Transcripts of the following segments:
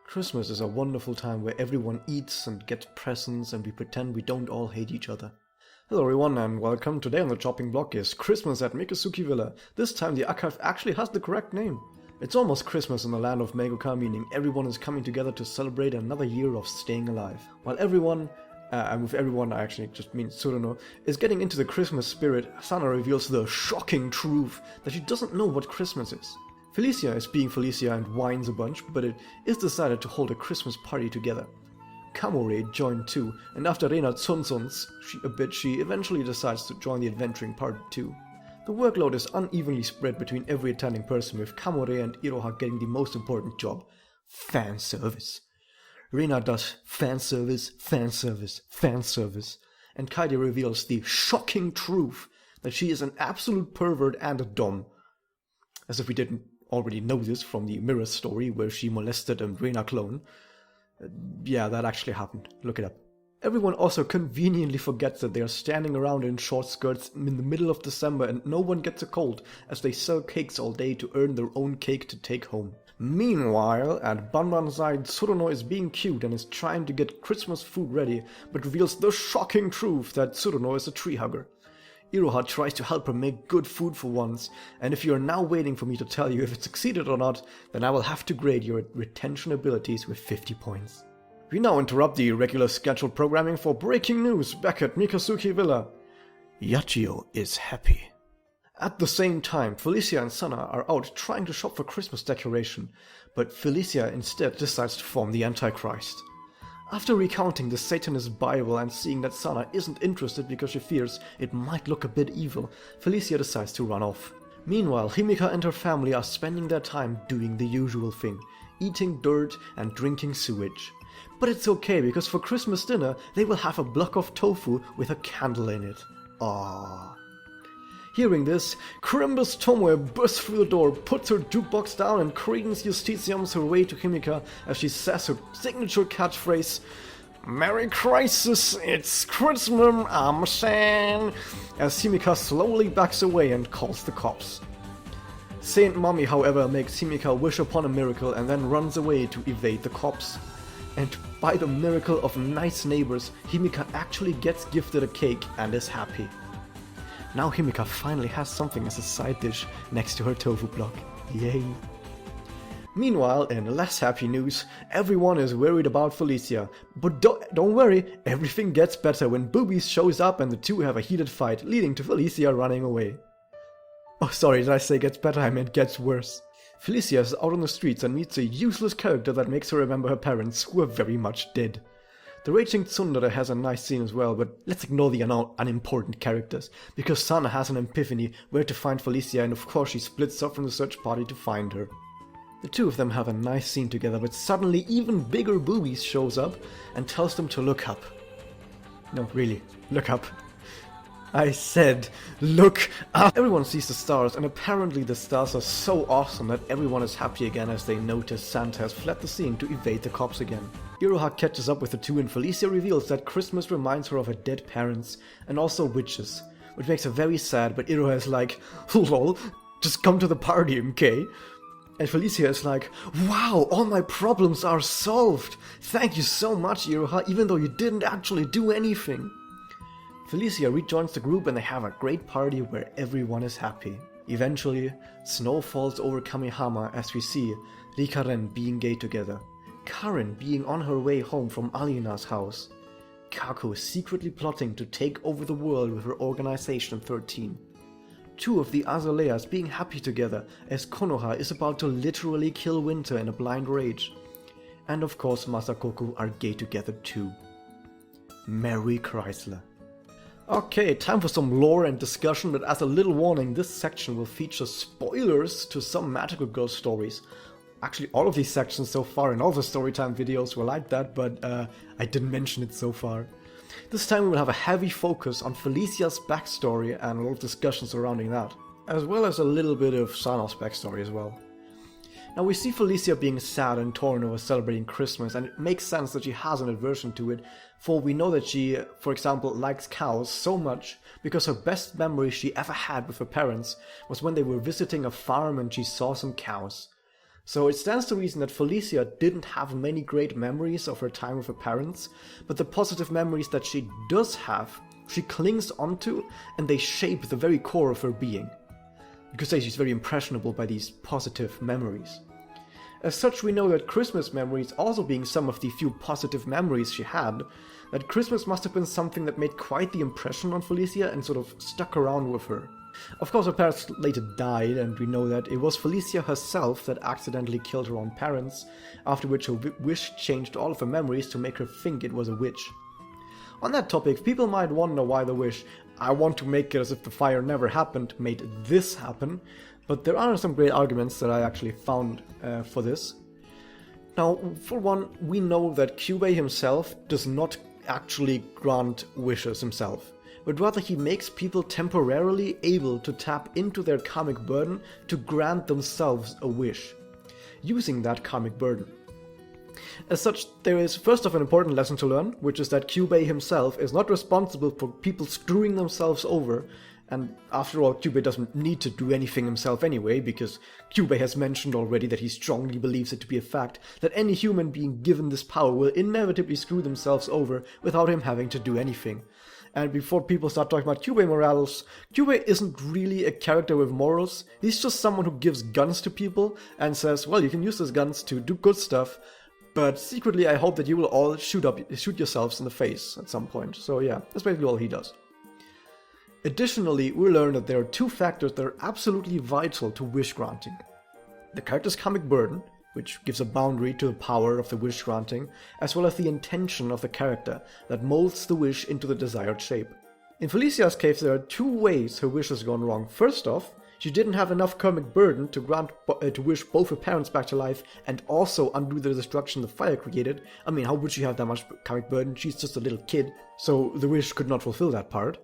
Christmas is a wonderful time where everyone eats and gets presents and we pretend we don't all hate each other. Hello everyone and welcome. Today on the chopping block is Christmas at Mikazuki Villa. This time the archive actually has the correct name. It's almost Christmas in the land of Magoka, meaning everyone is coming together to celebrate another year of staying alive. While everyone, and with everyone I actually just mean Tsuruno, is getting into the Christmas spirit, Saannnn reveals the shocking truth that she doesn't know what Christmas is. Felicia is being Felicia and whines a bunch, but it is decided to hold a Christmas party together. Kamore joined too, and after Reina Tsunsons she eventually decides to join the adventuring party too. The workload is unevenly spread between every attending person, with Kamore and Iroha getting the most important job: fan service. Reina does fan service, fan service, fan service, and Kaide reveals the shocking truth that she is an absolute pervert and a dom. As if we didn't already know this from the Mirror story where she molested a Reina clone. Yeah, that actually happened. Look it up. Everyone also conveniently forgets that they are standing around in short skirts in the middle of December and no one gets a cold, as they sell cakes all day to earn their own cake to take home. Meanwhile, at Banban's side, Tsuruno is being cute and is trying to get Christmas food ready, but reveals the shocking truth that Tsuruno is a tree hugger. Iroha tries to help her make good food for once, and if you are now waiting for me to tell you if it succeeded or not, then I will have to grade your retention abilities with 50 points. We now interrupt the regular scheduled programming for breaking news back at Mikazuki Villa. Yachio is happy. At the same time, Felicia and Saannnn are out trying to shop for Christmas decoration, but Felicia instead decides to form the Antichrist. After recounting the Satanist Bible and seeing that Saannnn isn't interested because she fears it might look a bit evil, Felicia decides to run off. Meanwhile, Himika and her family are spending their time doing the usual thing: eating dirt and drinking sewage. But it's okay, because for Christmas dinner they will have a block of tofu with a candle in it. Aww. Hearing this, Crimbus Tomoe bursts through the door, puts her jukebox down, and Credence Justitiums her way to Himika as she says her signature catchphrase, "Merry Crysis, it's Crismum, I'm Saannnn," as Himika slowly backs away and calls the cops. Saint Mommy, however, makes Himika wish upon a miracle and then runs away to evade the cops. And by the miracle of nice neighbors, Himika actually gets gifted a cake and is happy. Now Himika finally has something as a side dish next to her tofu block. Yay! Meanwhile, in less happy news, everyone is worried about Felicia. But don't worry, everything gets better when Boobies shows up and the two have a heated fight, leading to Felicia running away. Oh sorry, did I say gets better? I meant gets worse. Felicia is out on the streets and meets a useless character that makes her remember her parents, who are very much dead. The raging tsundere has a nice scene as well, but let's ignore the unimportant characters, because Saannnn has an epiphany where to find Felicia, and of course she splits up from the search party to find her. The two of them have a nice scene together, but suddenly even bigger Boobies shows up and tells them to look up. No, really, look up. I said, look up! Everyone sees the stars, and apparently the stars are so awesome that everyone is happy again as they notice Santa has fled the scene to evade the cops again. Iroha catches up with the two and Felicia reveals that Christmas reminds her of her dead parents, and also witches, which makes her very sad, but Iroha is like, lol, just come to the party, okay? And Felicia is like, wow, all my problems are solved! Thank you so much, Iroha, even though you didn't actually do anything! Felicia rejoins the group and they have a great party where everyone is happy. Eventually, snow falls over Kamihama as we see Rikaren being gay together, Karen being on her way home from Alina's house, Kako secretly plotting to take over the world with her Organization 13, two of the Azuleas being happy together as Konoha is about to literally kill Winter in a blind rage, and of course Masakoku are gay together too. Merry Chrysler. Okay, time for some lore and discussion, but as a little warning, this section will feature spoilers to some Magical Girl stories. Actually, all of these sections so far in all the Storytime videos were like that, but I didn't mention it so far. This time we will have a heavy focus on Felicia's backstory and a lot of discussion surrounding that, as well as a little bit of Saann's backstory as well. Now we see Felicia being sad and torn over celebrating Christmas, and it makes sense that she has an aversion to it, for we know that she, for example, likes cows so much because her best memory she ever had with her parents was when they were visiting a farm and she saw some cows. So it stands to reason that Felicia didn't have many great memories of her time with her parents, but the positive memories that she does have, she clings onto, and they shape the very core of her being. You could say she's very impressionable by these positive memories. As such, we know that Christmas memories also being some of the few positive memories she had, that Christmas must have been something that made quite the impression on Felicia and sort of stuck around with her. Of course, her parents later died, and we know that it was Felicia herself that accidentally killed her own parents, after which her wish changed all of her memories to make her think it was a witch. On that topic, people might wonder why the wish, "I want to make it as if the fire never happened," made this happen, but there are some great arguments that I actually found for this. Now, for one, we know that Kyubey himself does not actually grant wishes himself, but rather he makes people temporarily able to tap into their karmic burden to grant themselves a wish, using that karmic burden. As such, there is first off an important lesson to learn, which is that Kyubey himself is not responsible for people screwing themselves over, and after all, Kyubey doesn't need to do anything himself anyway, because Kyubey has mentioned already that he strongly believes it to be a fact that any human being given this power will inevitably screw themselves over without him having to do anything. And before people start talking about Kyubey morals, Kyubey isn't really a character with morals. He's just someone who gives guns to people and says, well, you can use those guns to do good stuff, but secretly I hope that you will all shoot yourselves in the face at some point. So yeah, that's basically all he does. Additionally, we learn that there are two factors that are absolutely vital to wish granting. The character's karmic burden, which gives a boundary to the power of the wish granting, as well as the intention of the character that molds the wish into the desired shape. In Felicia's case, there are two ways her wish has gone wrong. First off, she didn't have enough karmic burden to wish both her parents back to life and also undo the destruction the fire created. I mean, how would she have that much karmic burden? She's just a little kid, so the wish could not fulfill that part.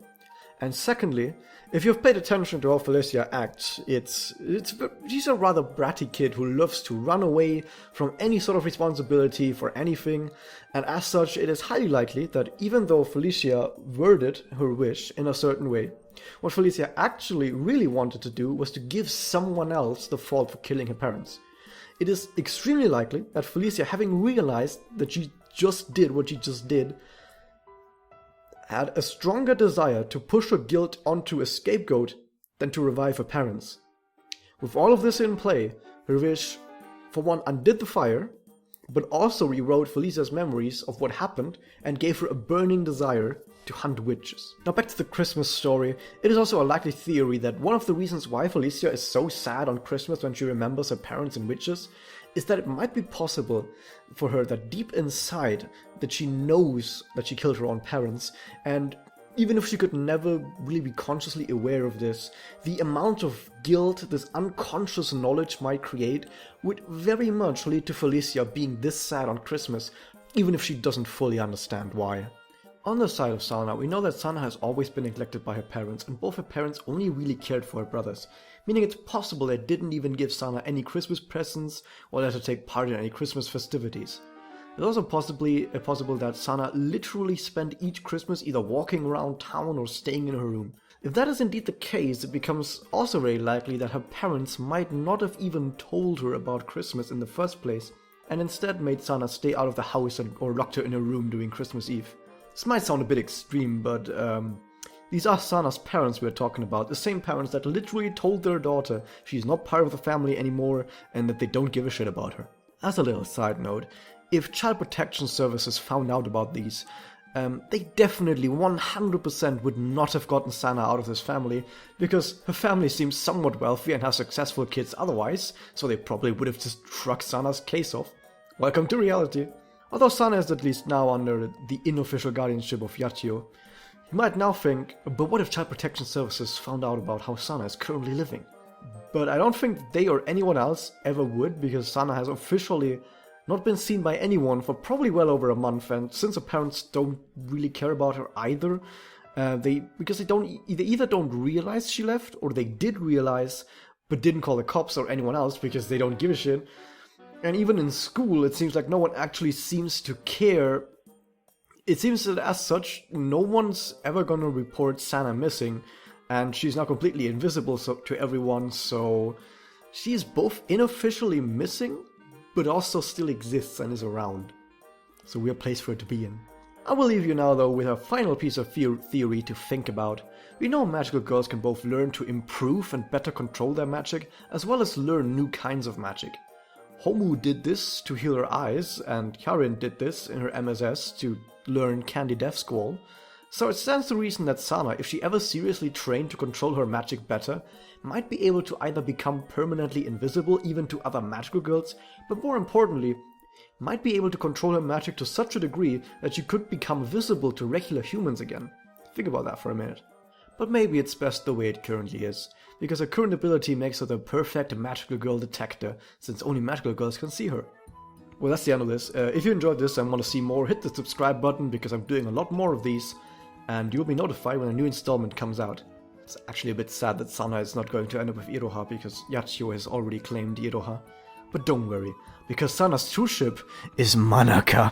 And secondly, if you've paid attention to how Felicia acts, she's a rather bratty kid who loves to run away from any sort of responsibility for anything, and as such it is highly likely that even though Felicia worded her wish in a certain way, what Felicia actually really wanted to do was to give someone else the fault for killing her parents. It is extremely likely that Felicia, having realized that she just did what she just did, had a stronger desire to push her guilt onto a scapegoat than to revive her parents. With all of this in play, her wish, for one, undid the fire, but also rewrote Felicia's memories of what happened and gave her a burning desire to hunt witches. Now back to the Christmas story, it is also a likely theory that one of the reasons why Felicia is so sad on Christmas when she remembers her parents and witches is that it might be possible for her that deep inside that she knows that she killed her own parents, and even if she could never really be consciously aware of this, the amount of guilt this unconscious knowledge might create would very much lead to Felicia being this sad on Christmas, even if she doesn't fully understand why. On the side of Saanna, we know that Saanna has always been neglected by her parents, and both her parents only really cared for her brothers, meaning it's possible they didn't even give Saanna any Christmas presents or let her take part in any Christmas festivities. It's also possible that Saanna literally spent each Christmas either walking around town or staying in her room. If that is indeed the case, it becomes also very likely that her parents might not have even told her about Christmas in the first place, and instead made Saanna stay out of the house or locked her in her room during Christmas Eve. This might sound a bit extreme, but these are Saanna's parents we're talking about, the same parents that literally told their daughter she's not part of the family anymore and that they don't give a shit about her. As a little side note, if Child Protection Services found out about these, they definitely 100% would not have gotten Saanna out of this family, because her family seems somewhat wealthy and has successful kids otherwise, so they probably would have just shrugged Saanna's case off. Welcome to reality. Although Saanna is at least now under the unofficial guardianship of Yachio, you might now think, but what if Child Protection Services found out about how Saanna is currently living? But I don't think they or anyone else ever would, because Saanna has officially not been seen by anyone for probably well over a month, and since her parents don't really care about her either, they either don't realize she left, or they did realize but didn't call the cops or anyone else because they don't give a shit. And even in school, it seems like no one actually seems to care. It seems that as such, no one's ever gonna report Saanna missing, and she's now completely invisible to everyone, so she is both unofficially missing, but also still exists and is around. So we're a place for her to be in. I will leave you now though with a final piece of theory to think about. We know magical girls can both learn to improve and better control their magic, as well as learn new kinds of magic. Homu did this to heal her eyes, and Karin did this in her MSS to learn Candy Death Squall. So it stands to reason that Saanna, if she ever seriously trained to control her magic better, might be able to either become permanently invisible even to other magical girls, but more importantly, might be able to control her magic to such a degree that she could become visible to regular humans again. Think about that for a minute. But maybe it's best the way it currently is, because her current ability makes her the perfect magical girl detector, since only magical girls can see her. Well, that's the end of this. If you enjoyed this and want to see more, hit the subscribe button, because I'm doing a lot more of these, and you'll be notified when a new installment comes out. It's actually a bit sad that Saanna is not going to end up with Iroha, because Yachio has already claimed Iroha. But don't worry, because Saanna's true ship is Manaka.